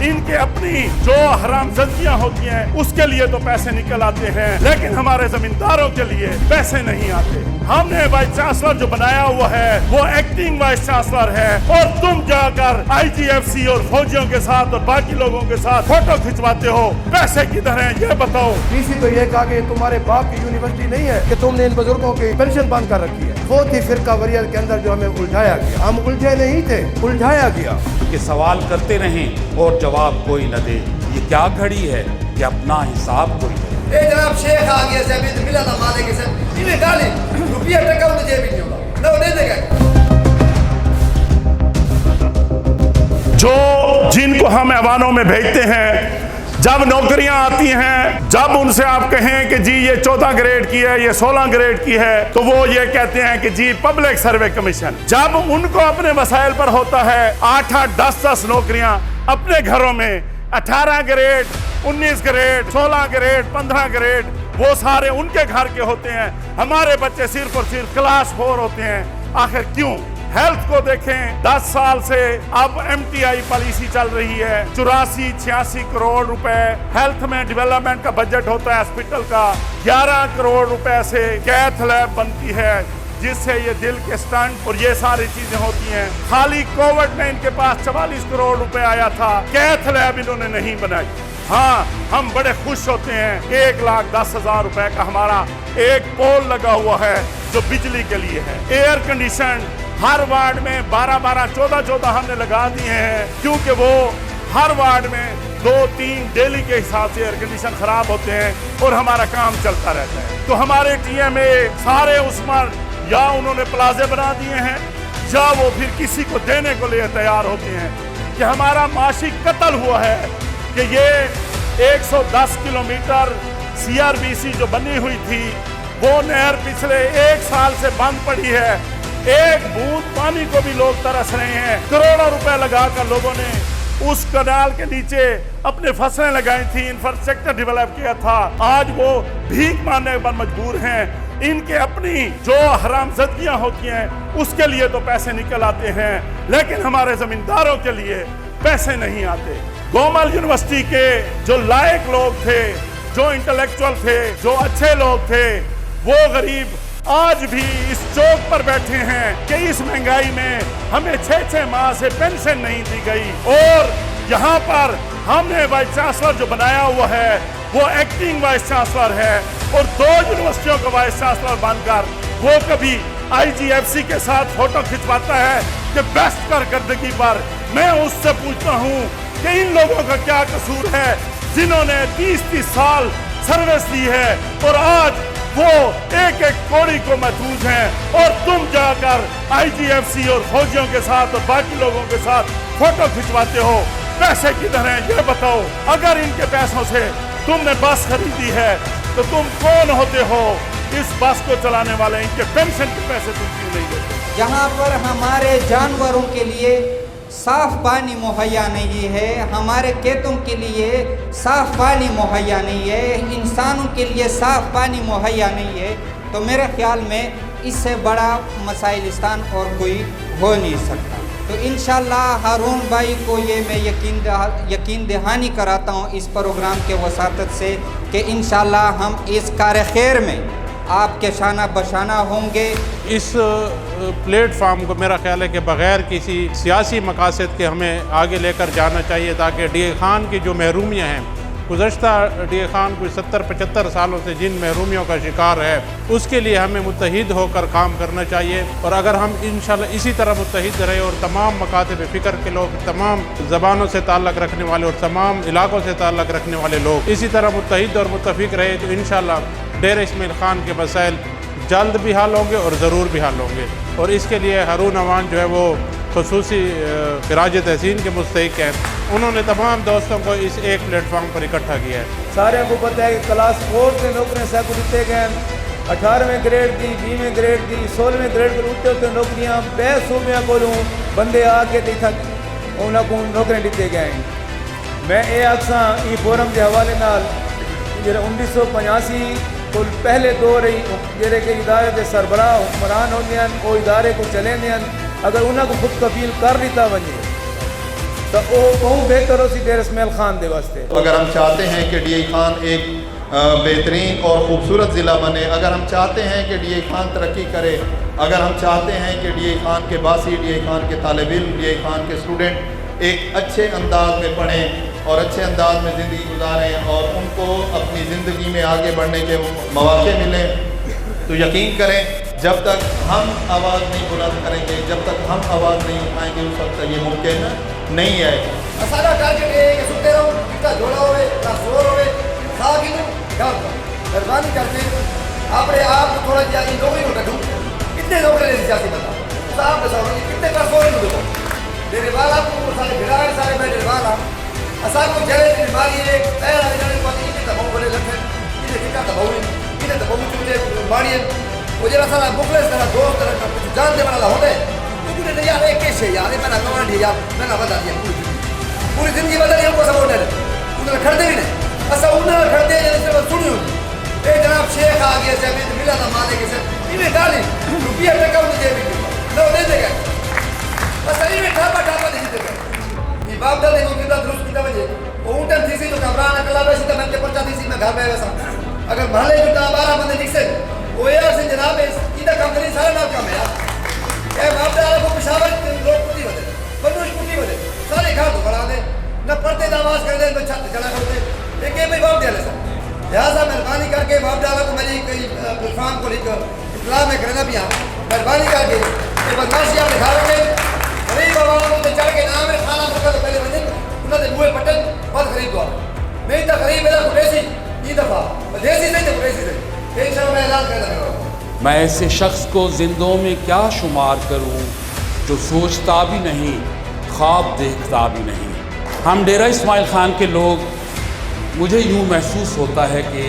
ان کے اپنی جو حرامزادیاں ہوتی ہیں اس کے لیے تو پیسے نکل آتے ہیں، لیکن ہمارے زمینداروں کے لیے پیسے نہیں آتے۔ ہم نے وائس چانسلر جو بنایا ہوا ہے وہ ایکٹنگ وائس چانسلر ہے، اور تم جا کر IGFC اور فوجیوں کے ساتھ اور باقی لوگوں کے ساتھ فوٹو کھنچواتے ہو۔ پیسے کدھر ہیں یہ بتاؤ۔ ڈی سی تو یہ کہا کہ یہ تمہارے باپ کی یونیورسٹی نہیں ہے کہ تم نے ان بزرگوں کی پینشن بند کر رکھی ہے۔ وہ تھی فرقہ واریت کے اندر جو ہمیں الجھایا گیا، ہم الجھے نہیں تھے، الجھایا گیا۔ کہ سوال کرتے رہیں اور جواب کوئی نہ دے، یہ کیا گھڑی ہے کہ اپنا حساب کوئی دے۔ اے جناب شیخ آ گیا سے ابھی ملا نہ مانے کے ساتھ انہیں ڈالی روپیہ ٹکا انہیں جیب ہی نہیں ہوگا نہ انہیں دے گئے۔ جو جن کو ہم ایوانوں میں بھیجتے ہیں، جب نوکریاں آتی ہیں، جب ان سے آپ کہیں کہ جی یہ 14 گریڈ کی ہے، یہ 16 گریڈ کی ہے، تو وہ یہ کہتے ہیں کہ جی پبلک سروے کمیشن۔ جب ان کو اپنے وسائل پر ہوتا ہے 8-8 10-10 نوکریاں اپنے گھروں میں، 18 گریڈ 19 گریڈ 16 گریڈ 15 گریڈ، وہ سارے ان کے گھر کے ہوتے ہیں، ہمارے بچے صرف اور صرف کلاس 4 ہوتے ہیں۔ آخر کیوں؟ ہیلتھ کو دیکھیں، 10 سال سے اب MTI پالیسی چل رہی ہے، 84-86 کروڑ روپے ہیلتھ میں ڈیولپمنٹ کا بجٹ ہوتا ہے ہسپتال کا، 11 کروڑ روپے سے کیتھ لیب بنتی ہے جس سے یہ دل کے سٹنٹ اور یہ ساری چیزیں ہوتی ہیں۔ خالی کووڈ میں ان کے پاس 44 کروڑ روپے آیا تھا، کیتھ لیب انہوں نے نہیں بنائی۔ ہاں ہم بڑے خوش ہوتے ہیں، 1,10,000 روپے کا ہمارا ایک پول لگا ہوا ہے جو بجلی کے لیے ہے، ایئر کنڈیشن ہر وارڈ میں 12-12 14-14 ہم نے لگا دیے ہیں، کیونکہ وہ ہر وارڈ میں 2-3 ڈیلی کے حساب سے ایئر کنڈیشن خراب ہوتے ہیں اور ہمارا کام چلتا رہتا ہے۔ تو ہمارے TMA سارے عثمان یا انہوں نے پلازے بنا دیے ہیں یا وہ پھر کسی کو دینے کو لیے تیار ہوتے ہیں کہ ہمارا معاشی قتل ہوا ہے کہ یہ 110 کلومیٹر CRBC جو بنی ہوئی تھی وہ نہر پچھلے 1 سال سے بند پڑی ہے، ایک بوند پانی کو بھی لوگ ترس رہے ہیں۔ کروڑوں روپے لگا کر لوگوں نے اس کنال کے نیچے اپنے فصلیں لگائی تھی، انفراسٹرکچر ڈیولپ کیا تھا، آج وہ بھیک مانگنے پر مجبور ہیں۔ ان کے اپنی جو حرامزادیاں ہوتی ہیں اس کے لیے تو پیسے نکل آتے ہیں، لیکن ہمارے زمینداروں کے لیے پیسے نہیں آتے۔ گومل یونیورسٹی کے جو لائق لوگ تھے، جو انٹلیکچوئل تھے، جو اچھے لوگ تھے، وہ غریب آج بھی اس چوک پر بیٹھے ہیں کہ اس مہنگائی میں ہمیں 6 ماہ سے پینشن نہیں دی گئی، اور یہاں پر ہم نے وائس چانسلر جو بنایا ہوا ہے وہ ایکٹنگ وائس چانسلر ہے، اور 2 یونیورسٹیوں کا وائس چانسلر بن کر وہ کبھی IGFC کے ساتھ فوٹو کھنچواتا ہے کہ بیسٹ کارکردگی پر۔ میں اس سے پوچھتا ہوں کہ ان لوگوں کا کیا قصور ہے جنہوں نے 30 سال سروس دی ہے اور آج وہ ایک کوڑی کو محفوظ ہیں، اور تم جا کر IGFC اور فوجیوں کے ساتھ اور باقی لوگوں کے ساتھ فوٹو کھنچواتے ہو۔ پیسے کدھر ہیں یہ بتاؤ۔ اگر ان کے پیسوں سے تم نے بس خریدی ہے تو تم کون ہوتے ہو اس بس کو چلانے والے؟ ان کے پینشن کے پیسے تم کیوں نہیں دیتے؟ جہاں پر ہمارے جانوروں کے لیے صاف پانی مہیا نہیں ہے، ہمارے کھیتوں کے لیے صاف پانی مہیا نہیں ہے، انسانوں کے لیے صاف پانی مہیا نہیں ہے، تو میرے خیال میں اس سے بڑا مسائلستان اور کوئی ہو نہیں سکتا۔ تو انشاءاللہ ہارون بھائی کو یہ میں یقین دہانی کراتا ہوں اس پروگرام کے وساطت سے کہ انشاءاللہ ہم اس کار خیر میں آپ کے شانہ بشانہ ہوں گے۔ اس پلیٹ فارم کو میرا خیال ہے کہ بغیر کسی سیاسی مقاصد کے ہمیں آگے لے کر جانا چاہیے، تاکہ ڈی اے خان کی جو محرومیاں ہیں، گزشتہ ڈی اے خان کوئی 70-75 سالوں سے جن محرومیوں کا شکار ہے، اس کے لیے ہمیں متحد ہو کر کام کرنا چاہیے، اور اگر ہم انشاءاللہ اسی طرح متحد رہے اور تمام مکاتب فکر کے لوگ، تمام زبانوں سے تعلق رکھنے والے اور تمام علاقوں سے تعلق رکھنے والے لوگ اسی طرح متحد اور متفق رہے، تو انشاءاللہ ڈیر اسماعیل خان کے مسائل جلد بھی حل ہوں گے اور ضرور بھی حل ہوں گے، اور اس کے لیے ہارون عوان جو ہے وہ خصوصی خراج تحسین کے مستحق ہیں۔ انہوں نے تمام دوستوں کو اس ایک پلیٹ فارم پر اکٹھا کیا ہے۔ سارے کو پتہ ہے کہ کلاس 4 سے نوکریاں سب کو دیتے گئے، 18ویں گریڈ دی، 20ویں گریڈ دی، 16ویں گریڈ پر اٹھتے ہوتے نوکریاں بے صوبیاں کولوں بندے آ کے دیکھا انہوں کو نوکریاں دیتے گئے ہیں۔ میں یہ آکساں ای فورم کے حوالے نال 1985 کو پہلے دور رہی جڑے کہ ادارے کے سربراہ حکمران ہوندے ہیں، وہ ادارے کو چلے ہیں، اگر انہوں کو خود کفیل کر لیتا وجے تو وہ بہت بہتر ہو سی ڈیرہ اسماعیل خان دے واسطے. اگر ہم چاہتے ہیں کہ ڈی آئی خان ایک بہترین اور خوبصورت ضلع بنے، اگر ہم چاہتے ہیں کہ ڈی آئی خان ترقی کرے، اگر ہم چاہتے ہیں کہ ڈی آئی خان کے باسی، ڈی آئی خان کے طالب علم، ڈی آئی خان کے اسٹوڈنٹ ایک اچھے انداز میں پڑھیں اور اچھے انداز میں زندگی گزاریں اور ان کو اپنی زندگی میں آگے بڑھنے کے مواقع ملیں، تو یقین کریں جب تک ہم آواز نہیں بلند کریں گے، جب تک ہم آواز نہیں اٹھائیں گے، اس وقت یہ ممکن نہیں ہے. سارا ٹارگیٹ ہے کہ سنتے رہو، کتنا جوڑا ہوئے نہ سور ہوئے کھا بھی لوں ڈال دو. مہربانی کر کے اپنے آپ کو تھوڑا جہاں نوکری کو کٹوں. کتنے نوکری لے سیاسی بندہ صاحب بتاؤ کتنے کا سوری کو دو میرے والا کو سارے بھیڑا سارے میرے والا اصل کو جڑے کی بیماری ہے پہلا جڑے کو نہیں تھا بہت بڑے لکھے یہ کا دباؤ یہ دباؤ چوٹے بیماری ہے وہ جڑا سارا بکلس طرح دوست طرح کا کچھ جان دے والا ہوتے کیونکہ نہیں یار ایک کیسے یار میں نہ کمانڈ یار میں نہ بتا دیا پوری زندگی بدل ہم کو سپورٹ ہے انہیں کھڑتے بھی نہیں اصل انہیں کھڑتے ہیں جیسے وہ سنی ہوتی اے جناب شیخ آ گیا سے ملا تھا مالے کے سے یہ ڈالی روپیہ ٹکا انہیں دے بھی نہ دے دے گئے اصل یہ ٹھاپا ٹھاپا دے دے گئے یہ باپ دادے کو کتنا درست کتنا بجے وہ اونٹن تھی سی تو کمران اکلا بیسی تو میں نے پرچا تھی سی میں گھر میں ویسا اگر محلے جو 12 بندے لکھ سے وہ یار سے جناب یہ کام کریں سارا نام کام ہے یار اے باپ دادے کو پشاور لوگ کتی بدے بندوش کتی بدے سارے گھر تو بڑھا دے نہ پڑھتے نماز کر دے نہ چھت چلا کرتے ایک بھی باپ دیا لے لہٰذا مہربانی کر کے باپ دادا کو میری کئی پلیٹ فارم کو لکھ اطلاع میں کرنا بھی ہاں مہربانی کر کے یہ بدماشی آپ دکھا رکھے غریب عوام کو چڑھ کے نام ہے کھانا مرکز پہلے بندے انہوں نے بوئے پٹن بہت غریب دعا میری تو غریب میرا کٹیسی یہ دفعہ دیسی نہیں تھے کٹیسی سے ان شاء اللہ میں اعلان کرنا کروں میں ایسے شخص کو زندوں میں کیا شمار کروں جو سوچتا بھی نہیں خواب دیکھتا بھی نہیں. ہم ڈیرہ اسماعیل خان کے لوگ مجھے یوں محسوس ہوتا ہے کہ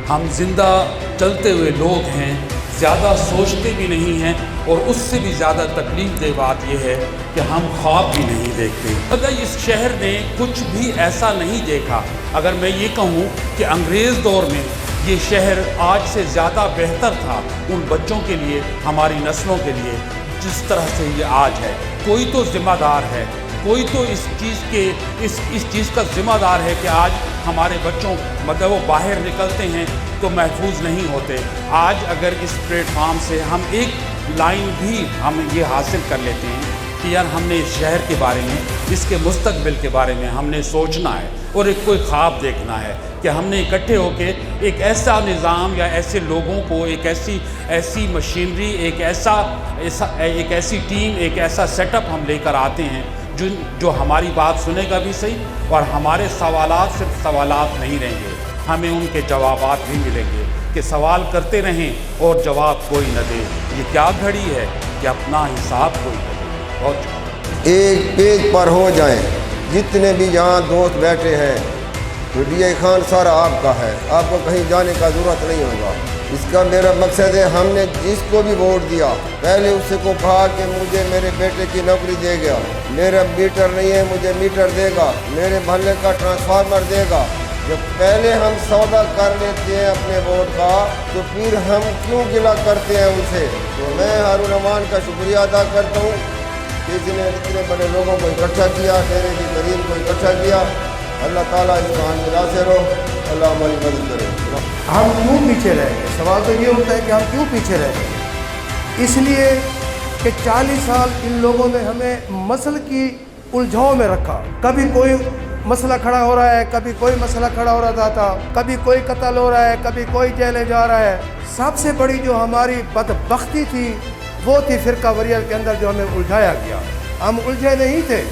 ہم زندہ چلتے ہوئے لوگ ہیں، زیادہ سوچتے بھی نہیں ہیں اور اس سے بھی زیادہ تکلیف دہ بات یہ ہے کہ ہم خواب بھی نہیں دیکھتے. اگر اس شہر نے کچھ بھی ایسا نہیں دیکھا، اگر میں یہ کہوں کہ انگریز دور میں یہ شہر آج سے زیادہ بہتر تھا ان بچوں کے لیے، ہماری نسلوں کے لیے، جس طرح سے یہ آج ہے. کوئی تو ذمہ دار ہے، کوئی تو اس چیز کا ذمہ دار ہے کہ آج ہمارے بچوں مطلب وہ باہر نکلتے ہیں تو محفوظ نہیں ہوتے. آج اگر اس پلیٹ فارم سے ہم ایک لائن بھی ہم یہ حاصل کر لیتے ہیں کہ یار ہم نے اس شہر کے بارے میں، اس کے مستقبل کے بارے میں ہم نے سوچنا ہے اور ایک کوئی خواب دیکھنا ہے کہ ہم نے اکٹھے ہو کے ایک ایسا نظام یا ایسے لوگوں کو، ایک ایسی مشینری، ایک ایسی ٹیم، ایک ایسا سیٹ اپ ہم لے کر آتے ہیں جو ہماری بات سنے گا بھی صحیح اور ہمارے سوالات صرف سوالات نہیں رہیں گے، ہمیں ان کے جوابات بھی ملیں گے کہ سوال کرتے رہیں اور جواب کوئی نہ دے. یہ کیا گھڑی ہے کہ اپنا حساب کوئی نہ دے. بہت ایک پیج پر ہو جائیں جتنے بھی یہاں دوست بیٹھے ہیں تو ڈی آئی خان سارا آپ کا ہے، آپ کو کہیں جانے کا ضرورت نہیں ہوگا. اس کا میرا مقصد ہے ہم نے جس کو بھی ووٹ دیا پہلے اس سے کو کہا کہ مجھے میرے بیٹے کی نوکری دے گا، میرا میٹر نہیں ہے مجھے میٹر دے گا، میرے محلے کا ٹرانسفارمر دے گا. جب پہلے ہم سودا کر لیتے ہیں اپنے ووٹ کا تو پھر ہم کیوں گلا کرتے ہیں ان سے؟ تو میں ہارون امان کا شکریہ ادا کرتا ہوں کہ اس نے اتنے بڑے لوگوں کو اکٹھا کیا، ڈیرے کی غریب کو اکٹھا کیا. اللہ تعالیٰ اس کا ملا سے رہو، اللہ ہماری مدد کرے. ہم کیوں پیچھے رہ گئے؟ سوال تو یہ ہوتا ہے کہ ہم کیوں پیچھے رہ گئے؟ اس لیے کہ 40 سال ان لوگوں نے ہمیں مسئلے کی الجھاؤ میں رکھا. کبھی کوئی مسئلہ کھڑا ہو رہا ہے، کبھی کوئی مسئلہ کھڑا ہو رہا تھا، کبھی کوئی قتل ہو رہا ہے، کبھی کوئی جیلیں جا رہا ہے. سب سے بڑی جو ہماری بدبختی تھی وہ تھی فرقہ واریت کے اندر جو ہمیں الجھایا گیا. ہم الجھے نہیں تھے،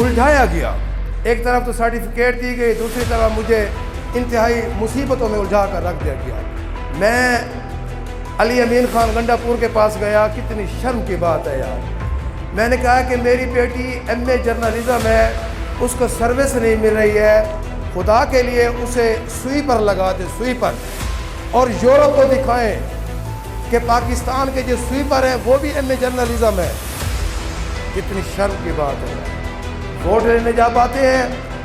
الجھایا گیا. ایک طرف تو سرٹیفکیٹ دی گئی، دوسری طرف مجھے انتہائی مصیبتوں میں الجھا کر رکھ دیا گیا. میں علی امین خان گنڈا پور کے پاس گیا، کتنی شرم کی بات ہے یار. میں نے کہا کہ میری بیٹی ایم.اے جرنلزم ہے، اس کو سروس نہیں مل رہی ہے، خدا کے لیے اسے سوئی پر لگا دے، سوئی پر، اور یورپ کو دکھائیں کہ پاکستان کے جو سویپر ہیں وہ بھی ایم.اے جرنلزم ہے. کتنی شرم کی بات ہے. ووٹ لینے جا پاتے ہیں،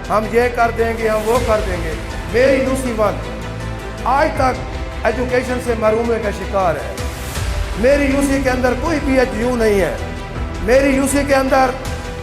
ہم یہ کر دیں گے، ہم وہ کر دیں گے. میری دوسری بات آج تک ایجوکیشن سے محرومی کا شکار ہے. میری یو سی کے اندر کوئی پی ایچ یو نہیں ہے. میری یو سی کے اندر